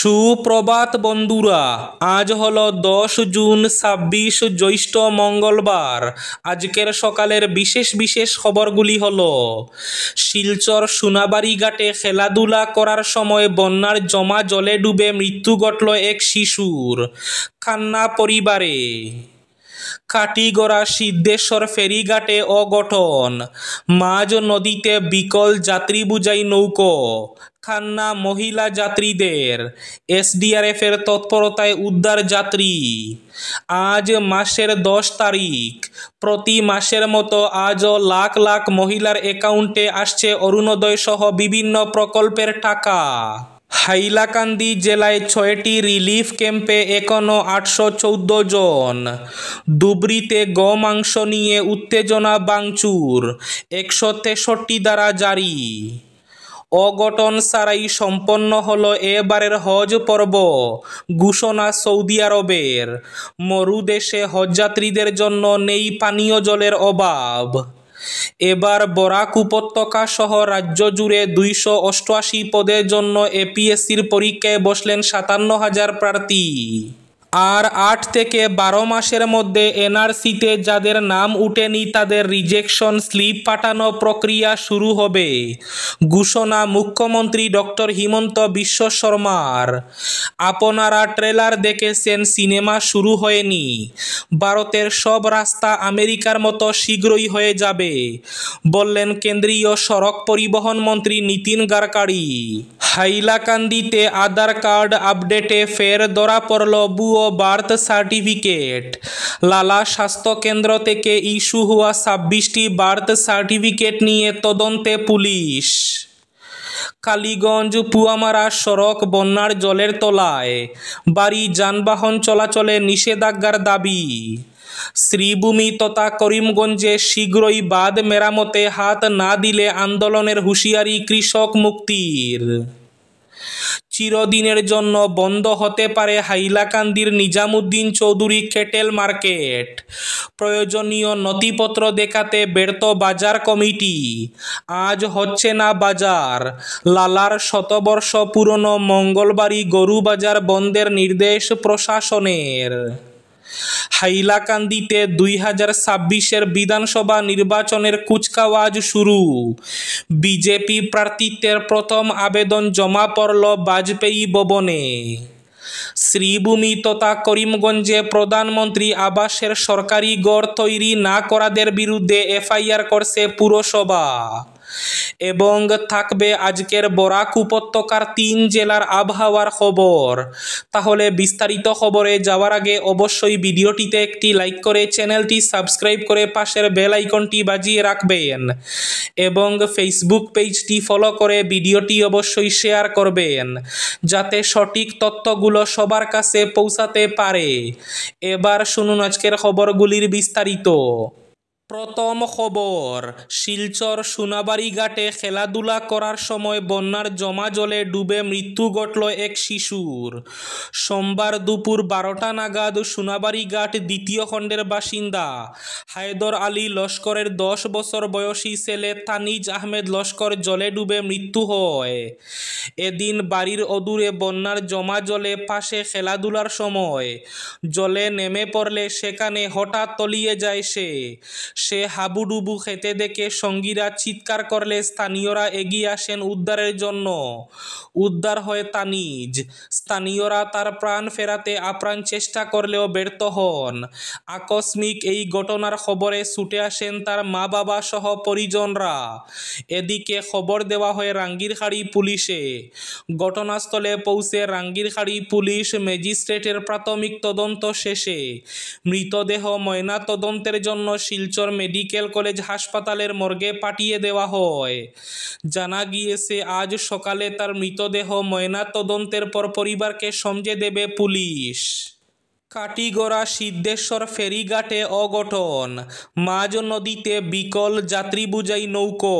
সুপ্রভাত বন্ধুরা, আজ হলো 10 জুন 26 জ্যৈষ্ঠ মঙ্গলবার। আজকের সকালের বিশেষ বিশেষ খবরগুলি হলো: শিলচর সোনাবাড়ি ঘাটে খেলাধুলা করার সময় বন্যার জমা জলে ডুবে মৃত্যু ঘটল এক শিশুর, কান্না পরিবারে। কাটিগড়া সিদ্ধেশ্বর ফেরিঘাটে অঘটন, মাঝ নদীতে বিকল যাত্রী বোঝাই নৌকো, কান্না মহিলা যাত্রীদের। এসডিআরএফের তৎপরতায় উদ্ধার যাত্রী। আজ মাসের 10 তারিখ। প্রতি মাসের মতো আজও লাখ লাখ মহিলার অ্যাকাউন্টে আসছে অরুণোদয় সহ বিভিন্ন প্রকল্পের টাকা। হাইলাকান্দি জেলায় 6টি রিলিফ ক্যাম্পে এখনও 814 জন। ধুবড়ীতে গোমাংস নিয়ে উত্তেজনা, ভাঙচুর, 163 ধারা জারি। অঘটন ছাড়াই সম্পন্ন হলো এবারের হজ পর্ব, ঘোষণা সৌদি আরবের। মরুদেশে হজযাত্রীদের জন্য নেই পানীয় জলের অভাব। এবার বরাক উপত্যকা সহ রাজ্য জুড়ে 288 পদের জন্য এপিএসসির পরীক্ষায় বসলেন 57,000 প্রার্থী। আর 8 থেকে 12 মাসের মধ্যে এনআরসিতে যাদের নাম উঠেনি তাদের রিজেকশন স্লিপ পাঠানো প্রক্রিয়া শুরু হবে, ঘোষণা মুখ্যমন্ত্রী ডক্টর হিমন্ত বিশ্ব শর্মার। আপনারা ট্রেলার দেখেছেন, সিনেমা শুরু হয়নি। ভারতের সব রাস্তা আমেরিকার মতো শীঘ্রই হয়ে যাবে, বললেন কেন্দ্রীয় সড়ক পরিবহন মন্ত্রী নীতিন গাডকারি। হাইলাকান্দিতে আধার কার্ড আপডেটে ফের ধরা পড়ল ভুয়ো বার্থ সার্টিফিকেট। লালা স্বাস্থ্য কেন্দ্র থেকে ইস্যু হওয়া 26টি বার্থ সার্টিফিকেট নিয়ে তদন্তে পুলিশ। কালীগঞ্জ পুয়ামারা সড়ক বন্যার জলের তলায়, ভারী যানবাহন চলাচলে নিষেধাজ্ঞার দাবি। শ্রীভূমি তথা করিমগঞ্জে শীঘ্রই বাঁধ মেরামতে হাত না দিলে আন্দোলনের হুঁশিয়ারি কৃষক মুক্তির। চিরদিনের জন্য বন্ধ হতে পারে হাইলাকান্দির নিজামুদ্দিন চৌধুরী ক্যাটেল মার্কেট। প্রয়োজনীয় নথিপত্র দেখাতে ব্যর্থ বাজার কমিটি। আজ হচ্ছে না বাজার। লালার শতবর্ষ পুরনো মঙ্গলবাড়ি গরু বাজার বন্ধের নির্দেশ প্রশাসনের। হাইলাকান্দিতে 2026-এর বিধানসভা নির্বাচনের কুচকাওয়াজ শুরু। বিজেপি প্রার্থিত্বের প্রথম আবেদন জমা পড়ল বাজপেয়ী ভবনে। শ্রীভূমি তথা করিমগঞ্জে প্রধানমন্ত্রী আবাসের সরকারি ঘর তৈরি না করাদের বিরুদ্ধে এফআইআর করছে পুরসভা। এবং থাকবে আজকের বরাক উপত্যকার 3 জেলার আবহাওয়ার খবর। তাহলে বিস্তারিত খবরে যাওয়ার আগে অবশ্যই ভিডিওটিতে একটি লাইক করে চ্যানেলটি সাবস্ক্রাইব করে পাশের বেল আইকনটি বাজিয়ে রাখবেন এবং ফেসবুক পেজটি ফলো করে ভিডিওটি অবশ্যই শেয়ার করবেন, যাতে সঠিক তথ্যগুলো সবার কাছে পৌঁছাতে পারে। এবার শুনুন আজকের খবরগুলির বিস্তারিত। প্রথম খবর, শিলচর সোনাবাড়ি ঘাটে খেলাধুলা করার সময় বন্যার জমা জলে ডুবে মৃত্যু ঘটল এক শিশুর। সোমবার দুপুর 12টা নাগাদ সোনাবাড়ি ঘাট দ্বিতীয় খণ্ডের বাসিন্দা হায়দর আলী লস্করের 10 বছর বয়সী ছেলে তানিজ আহমেদ লস্কর জলে ডুবে মৃত্যু হয়। এদিন বাড়ির অদূরে বন্যার জমা জলে পাশে খেলাধুলার সময় জলে নেমে পড়লে সেখানে হঠাৎ তলিয়ে যায় সে হাবুডুবু খেতে দেখে সঙ্গীরা চিৎকার করলে স্থানীয়রা এগিয়ে আসেন উদ্ধারের জন্য। উদ্ধার হয় তানিজ। স্থানীয়রা তার প্রাণ ফেরাতে আপ্রাণ চেষ্টা করলেও ব্যর্থ হন। আকস্মিক এই ঘটনার খবরে ছুটে আসেন তার মা বাবা সহ পরিজনরা। এদিকে খবর দেওয়া হয় রাঙ্গিরখাড়ি পুলিশে। ঘটনাস্থলে পৌঁছে রাঙ্গিরখাড়ি পুলিশ ম্যাজিস্ট্রেটের প্রাথমিক তদন্ত শেষে মৃতদেহ ময়না তদন্তের জন্য শিলচর মেডিকেল কলেজ হাসপাতালের মর্গে পাঠিয়ে দেওয়া হয়। জানা গিয়েছে, আজ সকালে তার মৃতদেহ ময়না তদন্তের পর পরিবারকে সমঝে দেবে পুলিশ। কাটিগড়া সিদ্ধেশ্বর ফেরিঘাটে অঘটন, মাঝ নদীতে বিকল যাত্রী বোঝাই নৌকো,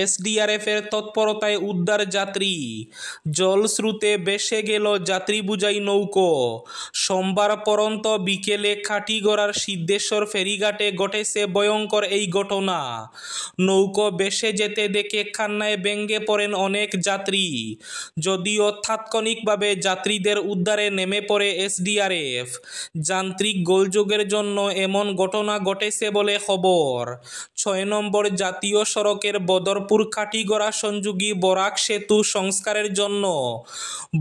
এসডিআরএফের তৎপরতায় উদ্ধার যাত্রী, জলস্রোতে ভেসে গেল যাত্রী বোঝাই নৌকো। সোমবার পরন্ত বিকেলে কাটিগড়ার সিদ্ধেশ্বর ফেরিঘাটে ঘটেছে ভয়ঙ্কর এই ঘটনা। নৌকো ভেসে যেতে দেখে কান্নায় ভেঙে পড়েন অনেক যাত্রী। যদিও তাৎক্ষণিকভাবে যাত্রীদের উদ্ধারে নেমে পড়ে এসডিআরএফ। যান্ত্রিক গোলযোগের জন্য এমন ঘটনা ঘটেছে বলে খবর। ৬ নম্বর জাতীয় সড়কের বদরপুর কাটিগড়া সংযোগী বরাক সেতু সংস্কারের জন্য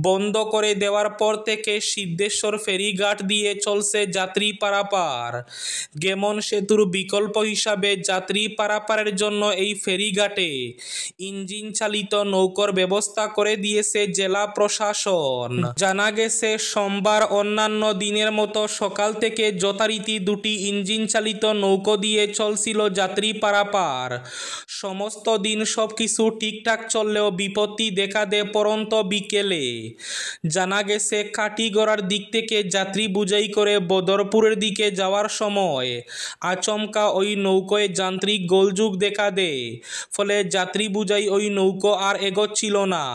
বন্ধ করে দেওয়ার পর থেকে সিদ্ধেশ্বর ফেরিঘাট দিয়ে চলছে যাত্রী পারাপার। গেমন সেতুর বিকল্প হিসাবে যাত্রী পারাপারের জন্য এই ফেরিঘাটে ইঞ্জিন চালিত নৌকার ব্যবস্থা করে দিয়েছে জেলা প্রশাসন। জানা গেছে সোমবার অন্যান্য দিনের মতো সকাল থেকে যথারীতি দুটি ইঞ্জিন চালিত নৌকো দিয়ে চলছিল যাত্রী পারাপার। সমস্ত দিন সবকিছু ঠিকঠাক চললেও বিপত্তি দেখা দেয় পরন্ত বিকেলে। জানা গেছে কাটিগড়ার দিক থেকে যাত্রী বোঝাই করে বদরপুরের দিকে যাওয়ার সময় আচমকা ওই নৌকোয় যান্ত্রিক গোলযোগ দেখা দেয়। ফলে যাত্রী বোঝাই ওই নৌকো আর এগোচ্ছিল না।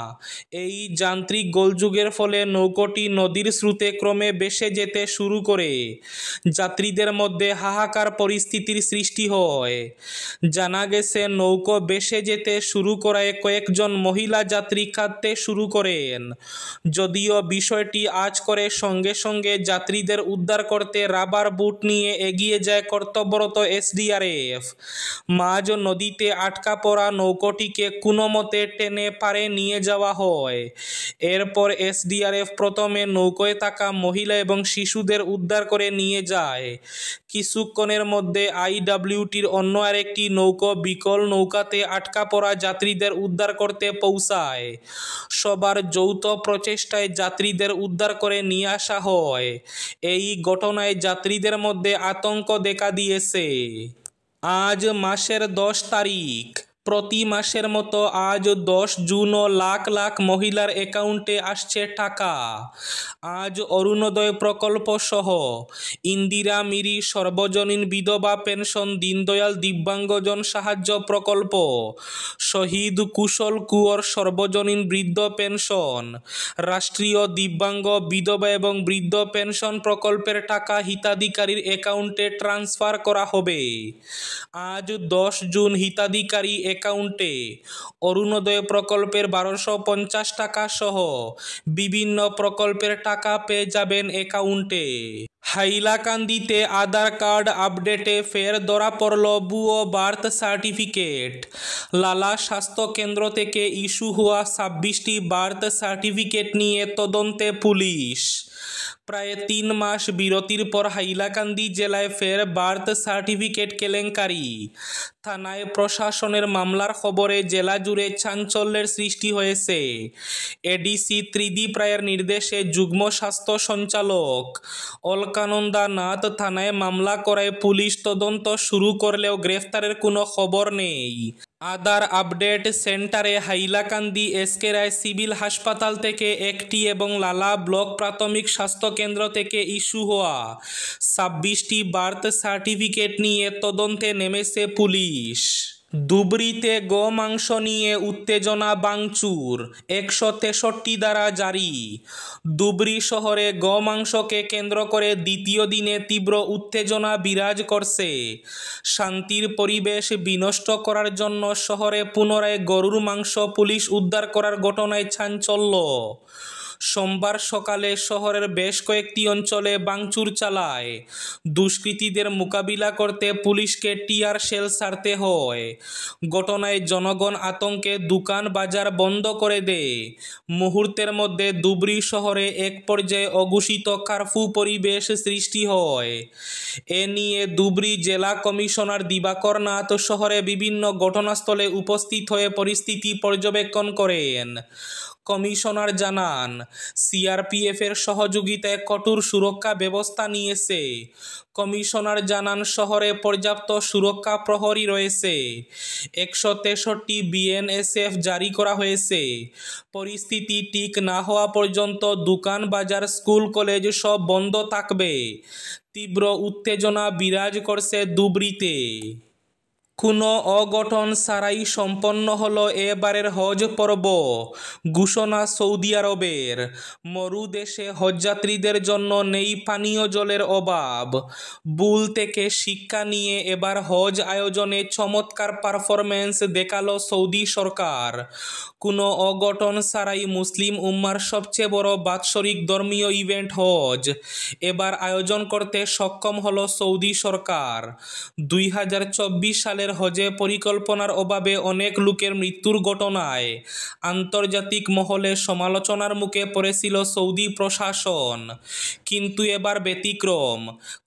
এই যান্ত্রিক গোলযোগের ফলে নৌকোটি নদীর স্রোতে ক্রমে ভেসে যেতে শুরু করে। যাত্রীদের মধ্যে হাহাকার পরিস্থিতির সৃষ্টি হয়। জানা গেছে নৌকো ভেসে যেতে শুরু করায় কয়েকজন মহিলা যাত্রী কাঁদতে শুরু করেন। যদিও বিষয়টি আঁচ করে সঙ্গে সঙ্গে যাত্রীদের উদ্ধার করতে রাবার বুট নিয়ে এগিয়ে যায় কর্তব্যরত এসডিআরএফ। মাঝ নদীতে আটকা পড়া নৌকোটিকে কোনো মতে টেনে পারে নিয়ে যাওয়া হয়। এরপর এসডিআরএফ প্রথমে নৌকোয় থাকা মহিলা এবং শিশুদের উদ্ধার করে নিয়ে যায়। কিছুক্ষণের মধ্যে আইডব্লিউটির অন্য আরেকটি নৌকো বিকল নৌকাতে আটকা পড়া যাত্রীদের উদ্ধার করতে পৌঁছায়। সবার যৌথ প্রচেষ্টায় যাত্রীদের উদ্ধার করে নিয়ে আসা হয়। এই ঘটনায় যাত্রীদের মধ্যে আতঙ্ক দেখা দিয়েছে। আজ মাসের 10 তারিখ। প্রতি মাসের মতো আজ 10 জুনও লাখ লাখ মহিলার অ্যাকাউন্টে আসছে টাকা। আজ অরুণোদয় প্রকল্প সহ ইন্দিরা মিরি সর্বজনীন বিধবা পেনশন, দীনদয়াল দিব্যাঙ্গজন সাহায্য প্রকল্প, শহীদ কুশল কুঁয়র সর্বজনীন বৃদ্ধ পেনশন, রাষ্ট্রীয় দিব্যাঙ্গ বিধবা এবং বৃদ্ধ পেনশন প্রকল্পের টাকা হিতাধিকারীর অ্যাকাউন্টে ট্রান্সফার করা হবে। আজ 10 জুন হিতাধিকারী অ্যাকাউন্টে অরুণোদয় প্রকল্পের 1250 টাকা সহ বিভিন্ন প্রকল্পের টাকা পেয়ে যাবেন অ্যাকাউন্টে। হাইলাকান্দিতে আধার কার্ড আপডেটে ফের ধরা পড়ল ভুয়ো বার্থ সার্টিফিকেট। লালা স্বাস্থ্য কেন্দ্র থেকে ইস্যু হওয়া 26টি বার্থ সার্টিফিকেট নিয়ে তদন্তে পুলিশ। প্রায় 3 মাস বিরতির পর হাইলাকান্দি জেলায় ফের বার্থ সার্টিফিকেট কেলেঙ্কারি। থানায় প্রশাসনের মামলার খবরে জেলা জুড়ে চাঞ্চল্যের সৃষ্টি হয়েছে। এডিসি ত্রিদীপ রায়ের নির্দেশে যুগ্ম স্বাস্থ্য সঞ্চালক অলকানন্দা নাথ থানায় মামলা করায় পুলিশ তদন্ত শুরু করলেও গ্রেফতারের কোনো খবর নেই। আধার আপডেট সেন্টারে হাইলাকান্দি এসকে রায় সিভিল হাসপাতাল থেকে একটি এবং লালা ব্লক প্রাথমিক স্বাস্থ্য কেন্দ্র থেকে ইস্যু হওয়া 26টি বার্থ সার্টিফিকেট নিয়ে তদন্তে নেমেছে পুলিশ। ধুবড়ীতে গোমাংস নিয়ে উত্তেজনা, ভাঙচুর, 163 ধারা জারি। ধুবড়ী শহরে গোমাংসকে কেন্দ্র করে দ্বিতীয় দিনে তীব্র উত্তেজনা বিরাজ করছে। শান্তির পরিবেশ বিনষ্ট করার জন্য শহরে পুনরায় গরুর মাংস পুলিশ উদ্ধার করার ঘটনায় চাঞ্চল্য। সোমবার সকালে শহরের বেশ কয়েকটি অঞ্চলে ভাঙচুর চালায়। দুষ্কৃতীদের মোকাবিলা করতে পুলিশকে টিয়ার শেল ছাড়তে হয়। ঘটনায় জনগণ আতঙ্কে দোকান বাজার বন্ধ করে দেয়। মুহূর্তের মধ্যে ধুবড়ী শহরে এক পর্যায়ে অঘোষিত কারফিউ পরিবেশ সৃষ্টি হয়। এ নিয়ে ধুবড়ী জেলা কমিশনার দিবাকর নাথ শহরে বিভিন্ন ঘটনাস্থলে উপস্থিত হয়ে পরিস্থিতি পর্যবেক্ষণ করেন। কমিশনার জানান, সিআরপিএফের সহযোগিতায় কঠোর সুরক্ষা ব্যবস্থা নিয়েছে। কমিশনার জানান, শহরে পর্যাপ্ত সুরক্ষা প্রহরী রয়েছে। 163 বিএনএসএফ জারি করা হয়েছে। পরিস্থিতি ঠিক না হওয়া পর্যন্ত দোকান, বাজার, স্কুল, কলেজ সব বন্ধ থাকবে। তীব্র উত্তেজনা বিরাজ করছে ধুবড়ীতে। কোনো অঘটন ছাড়াই সম্পন্ন হলো এবারের হজ পর্ব, ঘোষণা সৌদি আরবের। মরু দেশে হজযাত্রীদের জন্য নেই পানীয় জলের অভাব। ভুল থেকে শিক্ষা নিয়ে এবার হজ আয়োজনে চমৎকার পারফরম্যান্স দেখালো সৌদি সরকার। কোনো অঘটন ছাড়াই মুসলিম উম্মার সবচেয়ে বড় বাৎসরিক ধর্মীয় ইভেন্ট হজ এবার আয়োজন করতে সক্ষম হলো সৌদি সরকার। 2024 সালের হজে পরিকল্পনার অভাবে অনেক লোকের মৃত্যুর ঘটনায় আন্তর্জাতিক মহলে সমালোচনার মুখে পড়েছিল সৌদি প্রশাসন। কিন্তু এবার ব্যতিক্রম।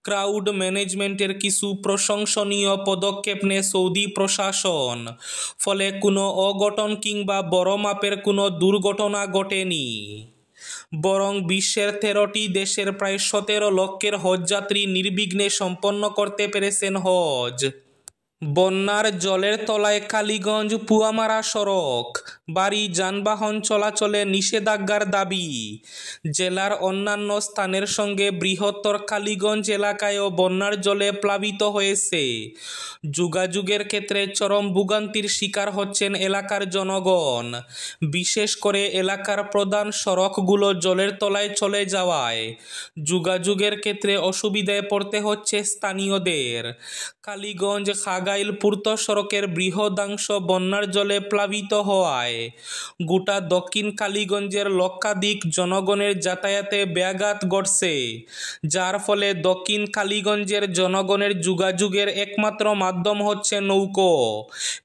ক্রাউড ম্যানেজমেন্টের কিছু প্রশংসনীয় পদক্ষেপ নেয় সৌদি প্রশাসন। ফলে কোনো অঘটন কিংবা বড় মাপের কোনো দুর্ঘটনা ঘটেনি। বরং বিশ্বের 13টি দেশের প্রায় 17 লক্ষের হজযাত্রী নির্বিঘ্নে সম্পন্ন করতে পেরেছেন হজ। বন্যার জলের তলায় কালীগঞ্জ পুয়ামারা সড়ক, ভারী যানবাহন চলাচলে নিষেধাজ্ঞার দাবি। জেলার অন্যান্য স্থানের সঙ্গে বৃহত্তর কালীগঞ্জ এলাকায়ও বন্যার জলে প্লাবিত হয়েছে। যোগাযোগের ক্ষেত্রে চরম ভোগান্তির শিকার হচ্ছেন এলাকার জনগণ। বিশেষ করে এলাকার প্রধান সড়কগুলো জলের তলায় চলে যাওয়ায় যোগাযোগের ক্ষেত্রে অসুবিধায় পড়তে হচ্ছে স্থানীয়দের। কালীগঞ্জ খাগাইল পূর্ত সড়কের বৃহদাংশ বন্যার জলে প্লাবিত হওয়ায় গোটা দক্ষিণ কালীগঞ্জের লক্ষাধিক জনগণের যাতায়াতে ব্যাঘাত ঘটছে, যার ফলে দক্ষিণ কালীগঞ্জের জনগণের যোগাযোগের একমাত্র মাধ্যম হচ্ছে নৌকো।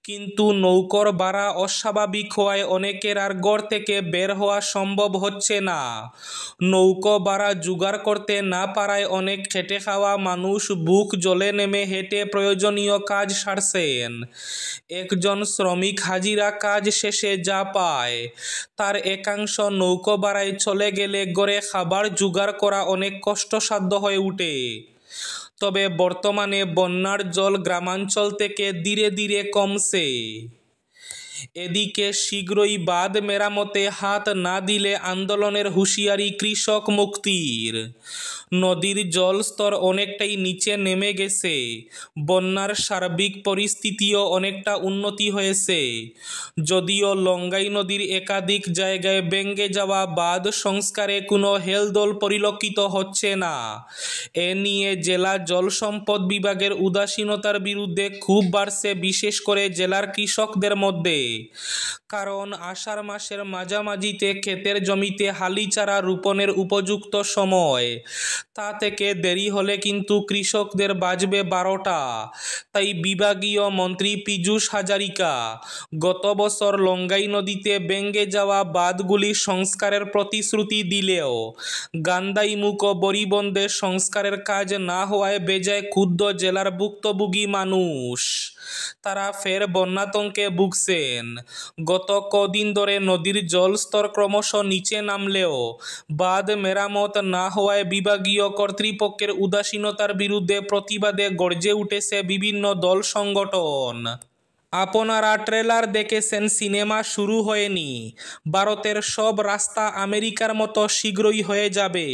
কিন্তু নৌকোর ভাড়া অস্বাভাবিক হওয়ায় অনেকের আর ঘর থেকে বের হওয়া সম্ভব হচ্ছে না। নৌকো ভাড়া জোগাড় করতে না পারায় অনেক খেটে খাওয়া মানুষ বুক জলে নেমে হেঁটে প্রয়োজনীয় কাজ সারছেন। একজন শ্রমিক হাজিরা কাজ শেষে যা পায় তার একাংশ নৌকো ভাড়ায় চলে গেলে ঘরে খাবার জোগাড় করা অনেক কষ্টসাধ্য হয়ে ওঠে। তবে বর্তমানে বন্যার জল গ্রামাঞ্চল থেকে ধীরে ধীরে কমছে। এদিকে শীঘ্রই বাঁধ মেরামতে হাত না দিলে আন্দোলনের হুঁশিয়ারি কৃষক মুক্তির। নদীর জলস্তর অনেকটাই নিচে নেমে গেছে। বন্যার সার্বিক পরিস্থিতিও অনেকটা উন্নতি হয়েছে। যদিও লঙ্গাই নদীর একাধিক জায়গায় ভেঙে যাওয়া বাঁধ সংস্কারে কোনো হেলদোল পরিলক্ষিত হচ্ছে না। এ নিয়ে জেলা জল সম্পদ বিভাগের উদাসীনতার বিরুদ্ধে ক্ষোভ বাড়ছে বিশেষ করে জেলার কৃষকদের মধ্যে। কারণ আষাঢ় মাসের মাঝামাঝিতে ক্ষেতের জমিতে হালি চারা রোপণের উপযুক্ত সময়। তা থেকে দেরি হলে কিন্তু কৃষকদের বাজবে 12টা। তাই বিভাগীয় মন্ত্রী পীযূষ হাজারিকা গত বছর লঙ্গাই নদীতে ভেঙে যাওয়া বাঁধগুলি সংস্কারের প্রতিশ্রুতি দিলেও গান্ধাইমুখ ও বরিবন্দে সংস্কারের কাজ না হওয়ায় বেজায় ক্ষুব্ধ জেলার ভুক্তভোগী মানুষ। তারা ফের বন্যাতঙ্কে ভুগছেন। গত কদিন ধরে নদীর জলস্তর ক্রমশ নিচে নামলেও বাঁধ মেরামত না হওয়ায় বিভাগীয় কর্তৃপক্ষের উদাসীনতার বিরুদ্ধে প্রতিবাদে গর্জে উঠেছে বিভিন্ন দল সংগঠন। আপনারা ট্রেলার দেখেছেন, সিনেমা শুরু হয়নি। ভারতের সব রাস্তা আমেরিকার মতো শীঘ্রই হয়ে যাবে,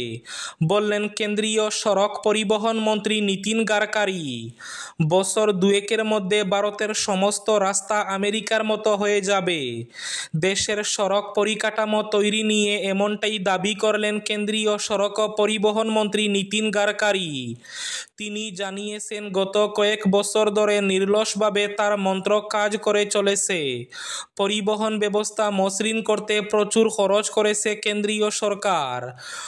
বললেন কেন্দ্রীয় সড়ক পরিবহন মন্ত্রী নীতিন গাডকারি। বছর দুয়েকের মধ্যে ভারতের সমস্ত রাস্তা আমেরিকার মতো হয়ে যাবে। দেশের সড়ক পরিকাঠামো তৈরি নিয়ে এমনটাই দাবি করলেন কেন্দ্রীয় সড়ক পরিবহন মন্ত্রী নীতিন গাডকারি। তিনি জানিয়েছেন, গত কয়েক বছর ধরে নিরলসভাবে তার মন্ত্রক কাজ করে চলেছে। পরিবহন ব্যবস্থা মসৃণ করতে প্রচুর খরচ করেছে কেন্দ্রীয় সরকার।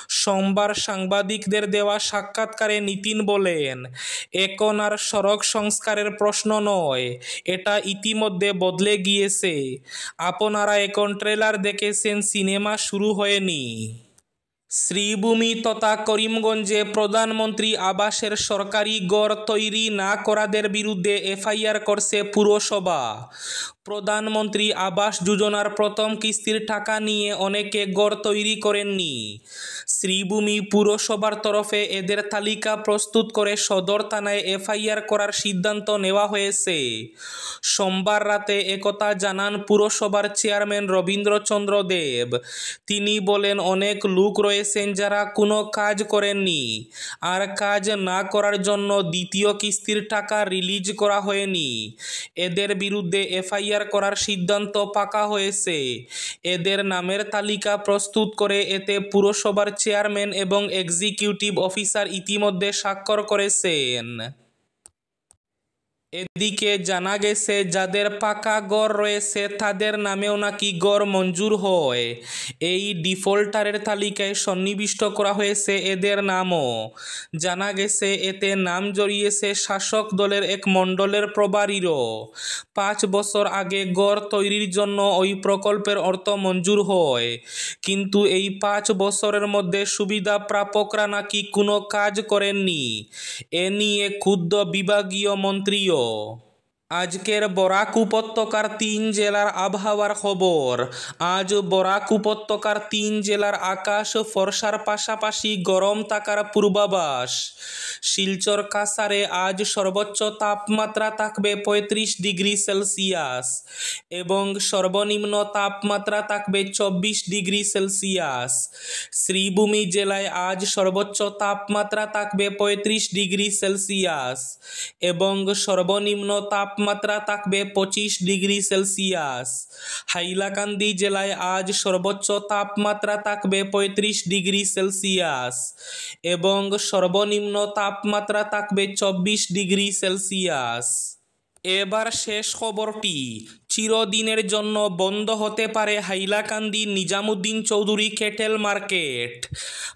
সোমবার সাংবাদিকদের দেওয়া সাক্ষাৎকারে নীতিন বলেন, এখন আর সড়ক সংস্কারের প্রশ্ন নয়, এটা ইতিমধ্যে বদলে গিয়েছে। আপনারা এখন ট্রেলার দেখেছেন, সিনেমা শুরু হয়নি। শ্রীভূমি তথা করিমগঞ্জে প্রধানমন্ত্রী আবাসের সরকারি ঘর তৈরি না করাদের বিরুদ্ধে এফআইআর করছে পুরসভা। প্রধানমন্ত্রী আবাস যোজনার প্রথম কিস্তির টাকা নিয়ে অনেকে গড় তৈরি করেননি। শ্রীভূমি পুরসভার তরফে এদের তালিকা প্রস্তুত করে সদর থানায় এফআইআর করার সিদ্ধান্ত নেওয়া হয়েছে। সোমবার রাতে একথা জানান পুরসভার চেয়ারম্যান রবীন্দ্রচন্দ্র দেব। তিনি বলেন, অনেক লোক রয়েছেন যারা কোনো কাজ করেননি, আর কাজ না করার জন্য দ্বিতীয় কিস্তির টাকা রিলিজ করা হয়নি। এদের বিরুদ্ধে এফআইআর করার সিদ্ধান্ত পাকা হয়েছে। এদের নামের তালিকা প্রস্তুত করে এতে পুরসভার চেয়ারম্যান এবং এক্সিকিউটিভ অফিসার ইতিমধ্যে স্বাক্ষর করেছেন। এদিকে জানা গেছে, যাদের পাকা ঘর রয়েছে তাদের নামেও নাকি ঘর মঞ্জুর হয়। এই ডিফল্টারের তালিকায় সন্নিবিষ্ট করা হয়েছে এদের নামও। জানা গেছে, এতে নাম জড়িয়েছে শাসক দলের এক মণ্ডলের প্রভারীরও। 5 বছর আগে ঘর তৈরির জন্য ওই প্রকল্পের অর্থ মঞ্জুর হয়, কিন্তু এই 5 বছরের মধ্যে সুবিধা প্রাপকরা নাকি কোনো কাজ করেননি। এ নিয়ে ক্ষুব্ধ বিভাগীয় মন্ত্রীও। আজকের বরাক উপত্যকার 3 জেলার আবহাওয়ার খবর। আজ বরাক উপত্যকার 3 জেলার আকাশ ফর্সার পাশাপাশি গরম থাকার পূর্বাভাস। শিলচর কাছাড়ে আজ সর্বোচ্চ তাপমাত্রা থাকবে 35 ডিগ্রি সেলসিয়াস এবং সর্বনিম্ন তাপমাত্রা থাকবে 24 ডিগ্রি সেলসিয়াস। শ্রীভূমি জেলায় আজ সর্বোচ্চ তাপমাত্রা থাকবে 35 ডিগ্রি সেলসিয়াস এবং সর্বনিম্ন তাপমাত্রা থাকবে 25 ডিগ্রি সেলসিয়াস। হাইলাকান্দি জেলায় আজ সর্বোচ্চ তাপমাত্রা থাকবে 35 ডিগ্রি সেলসিয়াস এবং সর্বনিম্ন তাপমাত্রা থাকবে 24 ডিগ্রি সেলসিয়াস। এবার শেষ খবরটি। চিরদিনের জন্য বন্ধ হতে পারে হাইলাকান্দি নিজামুদ্দিন চৌধুরী ক্যাটেল মার্কেট।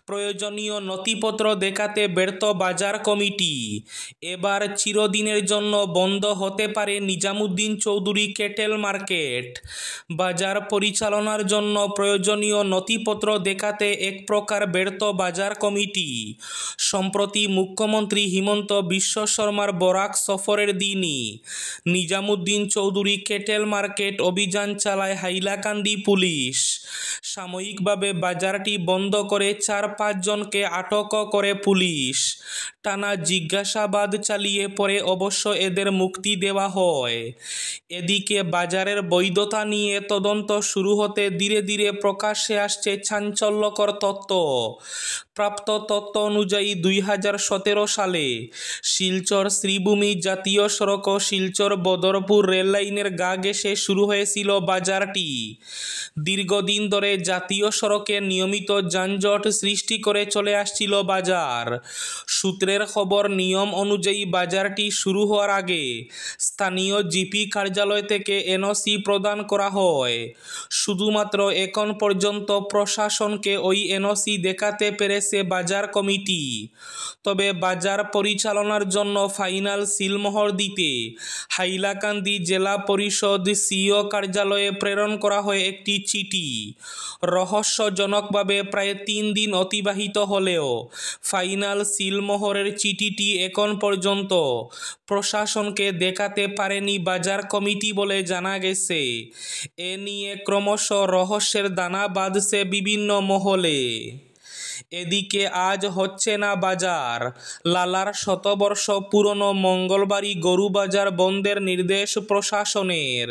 প্রয়োজনীয় নথিপত্র দেখাতে ব্যর্থ বাজার কমিটি। এবার চিরদিনের জন্য বন্ধ হতে পারে নিজামুদ্দিন চৌধুরী ক্যাটেল মার্কেট। বাজার পরিচালনার জন্য প্রয়োজনীয় নথিপত্র দেখাতে এক প্রকার ব্যর্থ বাজার কমিটি। সম্প্রতি মুখ্যমন্ত্রী হিমন্ত বিশ্ব শর্মার বরাক সফরের দিনই নিজামুদ্দিন চৌধুরী ক্যাটেল মার্কেট অভিযান চালায় হাইলাকান্দি পুলিশ। সাময়িকভাবে বাজারটি বন্ধ করে 4-5 জনকে আটক করে পুলিশ। টানা জিজ্ঞাসাবাদ চালিয়ে পরে অবশ্য এদের মুক্তি দেওয়া হয়। এদিকে বাজারের বৈধতা নিয়ে তদন্ত শুরু হতে ধীরে ধীরে প্রকাশ্যে আসছে চাঞ্চল্যকর তথ্য। প্রাপ্ত তথ্য অনুযায়ী 2017 সালে শিলচর শ্রীভূমি জাতীয় সড়ক ও শিলচর বদরপুর রেললাইনের গা ঘেঁষে শুরু হয়েছিল বাজারটি। দীর্ঘদিন ধরে জাতীয় সড়কে নিয়মিত যানজট সৃষ্টি করে চলে আসছিল বাজার। সূত্রের খবর, নিয়ম অনুযায়ী বাজারটি শুরু হওয়ার আগে স্থানীয় জিপি কার্যালয় থেকে এনওসি প্রদান করা হয়। শুধুমাত্র এখন পর্যন্ত প্রশাসনকে ওই এনওসি দেখাতে পেরেছে বাজার কমিটি। তবে বাজার পরিচালনার জন্য ফাইনাল সিলমোহর দিতে হাইলাকান্দি জেলা পরিষদ সিইও কার্যালয়ে প্রেরণ করা হয় একটি চিঠি। রহস্যজনকভাবে প্রায় 3 দিন অতিবাহিত হলেও ফাইনাল সিলমোহরের চিঠিটি এখন পর্যন্ত প্রশাসনকে দেখাতে পারেনি বাজার কমিটি বলে জানা গেছে। এ নিয়ে ক্রমশ রহস্যের দানা বাঁধছে বিভিন্ন মহলে। এদিকে আজ হচ্ছে না বাজার। লালার শতবর্ষ পুরনো মঙ্গলবাড়ি গরু বাজার বন্ধের নির্দেশ প্রশাসনের।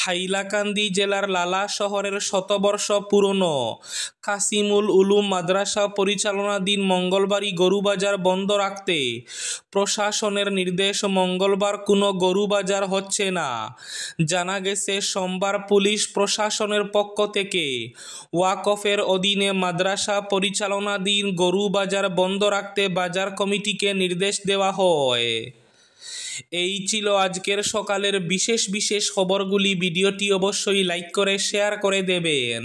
হাইলাকান্দি জেলার লালা শহরের শতবর্ষ পুরনো কাসিমুল উলুম মাদ্রাসা পরিচালনাধীন মঙ্গলবাড়ি গরু বাজার বন্ধ রাখতে প্রশাসনের নির্দেশ। মঙ্গলবার কোনো গরু বাজার হচ্ছে না। জানা গেছে, সোমবার পুলিশ প্রশাসনের পক্ষ থেকে ওয়াকফের অধীনে মাদ্রাসা পরিচালনাধীন গরু বাজার বন্ধ রাখতে বাজার কমিটিকে নির্দেশ দেওয়া হয়। এই ছিল আজকের সকালের বিশেষ খবরগুলি। ভিডিওটি অবশ্যই লাইক করে শেয়ার করে দেবেন।